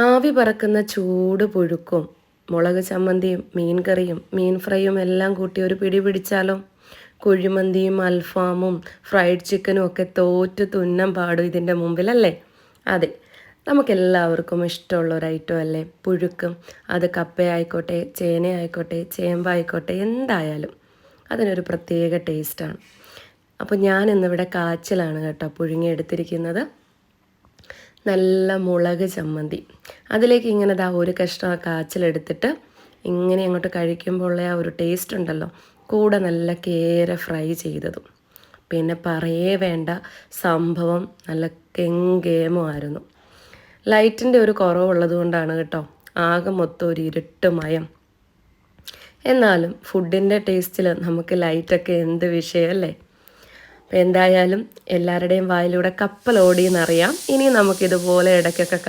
ആവി പറക്കുന്ന ചൂട് പുഴുക്കും മുളക് ചമ്മന്തിയും മീൻ കറിയും മീൻ ഫ്രൈയും എല്ലാം കൂട്ടി ഒരു പിടി പിടിച്ചാലോ? കുഴിമന്തിയും അൽഫാമും ഫ്രൈഡ് ചിക്കനും ഒക്കെ തോറ്റ് തുന്നം പാടും ഇതിൻ്റെ മുമ്പിലല്ലേ? അതെ, നമുക്കെല്ലാവർക്കും ഇഷ്ടമുള്ള ഒരു ഐറ്റം അല്ലേ പുഴുക്കും. അത് കപ്പയായിക്കോട്ടെ, ചേനയായിക്കോട്ടെ, ചേമ്പായിക്കോട്ടെ, എന്തായാലും അതിനൊരു പ്രത്യേക ടേസ്റ്റാണ്. അപ്പോൾ ഞാൻ ഇന്നിവിടെ കാച്ചിലാണ് കേട്ടോ പുഴുങ്ങിയെടുത്തിരിക്കുന്നത്. നല്ല മുളക് ചമ്മന്തി, അതിലേക്ക് ഇങ്ങനെ ഒരു കഷ്ണം കാച്ചിലെടുത്തിട്ട് ഇങ്ങനെ അങ്ങോട്ട് കഴിക്കുമ്പോൾ ഉള്ള ആ ഒരു ടേസ്റ്റ് ഉണ്ടല്ലോ. കൂടെ നല്ല കേര ഫ്രൈ ചെയ്തതും, പിന്നെ പറയേ വേണ്ട, സംഭവം നല്ല കെങ്കേമമായിരുന്നു. ലൈറ്റിൻ്റെ ഒരു കുറവുള്ളത് കൊണ്ടാണ് കേട്ടോ ആകെ മൊത്തം ഒരു ഇരുട്ട് മയം. എന്നാലും ഫുഡിൻ്റെ ടേസ്റ്റിൽ നമുക്ക് ലൈറ്റൊക്കെ എന്ത് വിഷയമല്ലേ. അപ്പോൾ എന്തായാലും എല്ലാവരുടെയും വായിലൂടെ കപ്പലോടിയെന്നറിയാം. ഇനി നമുക്കിതുപോലെ ഇടയ്ക്കൊക്കെ